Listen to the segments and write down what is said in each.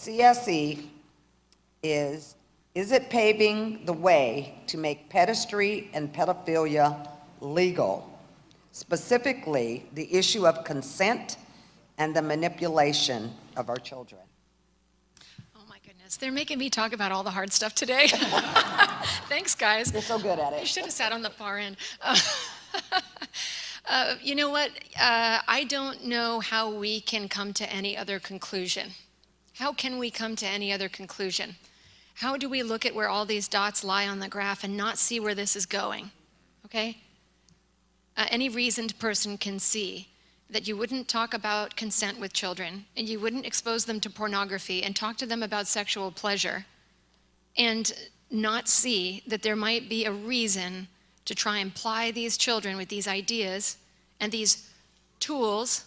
CSE is it paving the way to make pedestry and pedophilia legal? Specifically, the issue of consent and the manipulation of our children. Oh my goodness, they're making me talk about all the hard stuff today. Thanks, guys. You're so good at it. I should have sat on the far end. You know what? I don't know how we can come to any other conclusion. How can we come to any other conclusion? How do we look at where all these dots lie on the graph and not see where this is going? Okay? Any reasoned person can see that you wouldn't talk about consent with children, and you wouldn't expose them to pornography and talk to them about sexual pleasure, and not see that there might be a reason to try and ply these children with these ideas and these tools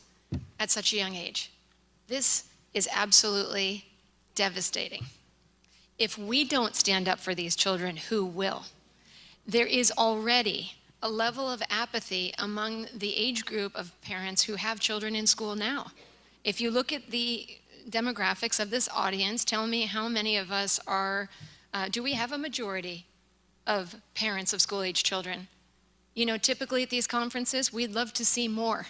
at such a young age. This is absolutely devastating. If we don't stand up for these children, who will? There is already a level of apathy among the age group of parents who have children in school now. If you look at the demographics of this audience, tell me how many of us are, do we have a majority of parents of school-age children? You know, typically at these conferences, we'd love to see more.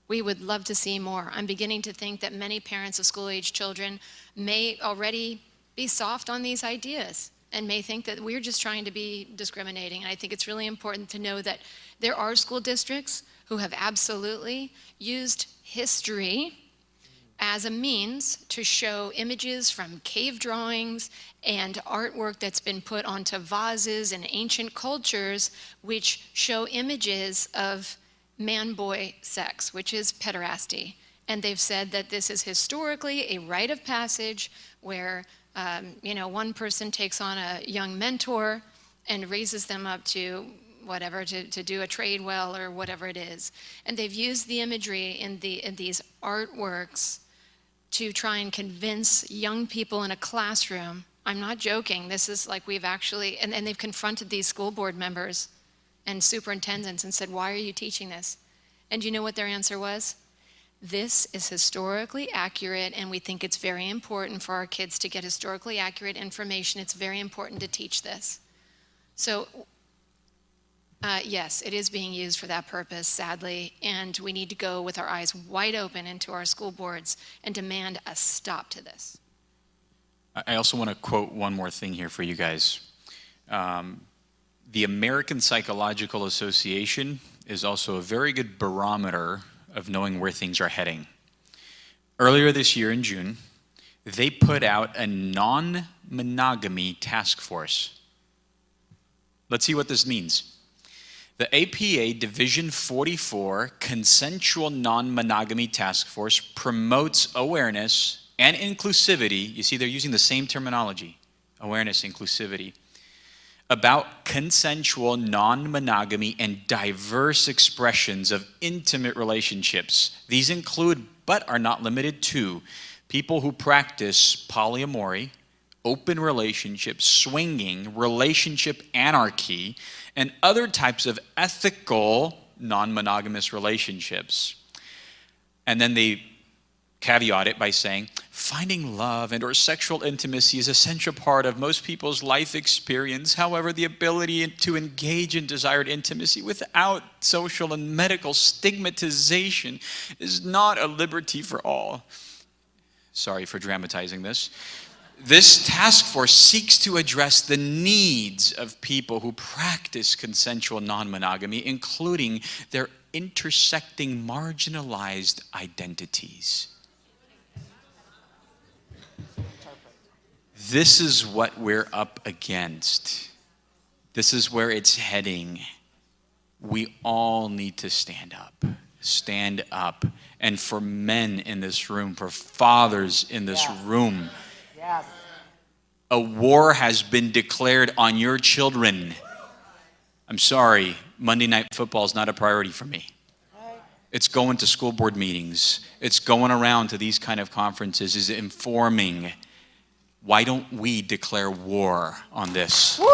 We would love to see more. I'm beginning to think that many parents of school-age children may already be soft on these ideas and may think that we're just trying to be discriminating. And I think it's really important to know that there are school districts who have absolutely used history as a means to show images from cave drawings and artwork that's been put onto vases in ancient cultures, which show images of man-boy sex, which is pederasty. And they've said that this is historically a rite of passage where one person takes on a young mentor and raises them up to whatever, to do a trade well or whatever it is. And they've used the imagery in these artworks to try and convince young people in a classroom. I'm not joking. This is like we've actually, and they've confronted these school board members and superintendents and said, why are you teaching this? And you know what their answer was? This is historically accurate, and we think it's very important for our kids to get historically accurate information. It's very important to teach this. So, yes, it is being used for that purpose, sadly, and we need to go with our eyes wide open into our school boards and demand a stop to this. I also want to quote one more thing here for you guys. The American Psychological Association is also a very good barometer of knowing where things are heading. Earlier this year in June, they put out a non-monogamy task force. Let's see what this means. The APA Division 44 Consensual Non-Monogamy Task Force promotes awareness and inclusivity. You see, they're using the same terminology, awareness, inclusivity, about consensual non-monogamy and diverse expressions of intimate relationships. These include, but are not limited to, people who practice polyamory, open relationships, swinging, relationship anarchy, and other types of ethical non-monogamous relationships. And then they caveat it by saying, finding love and or sexual intimacy is an essential part of most people's life experience. However, the ability to engage in desired intimacy without social and medical stigmatization is not a liberty for all. Sorry for dramatizing this. This task force seeks to address the needs of people who practice consensual non-monogamy, including their intersecting marginalized identities. This is what we're up against. This is where it's heading. We all need to stand up. Stand up. And for men in this room, for fathers in this room, a war has been declared on your children. I'm sorry, Monday Night Football is not a priority for me. It's going to school board meetings. It's going around to these kind of conferences, is informing. Why don't we declare war on this? Woo!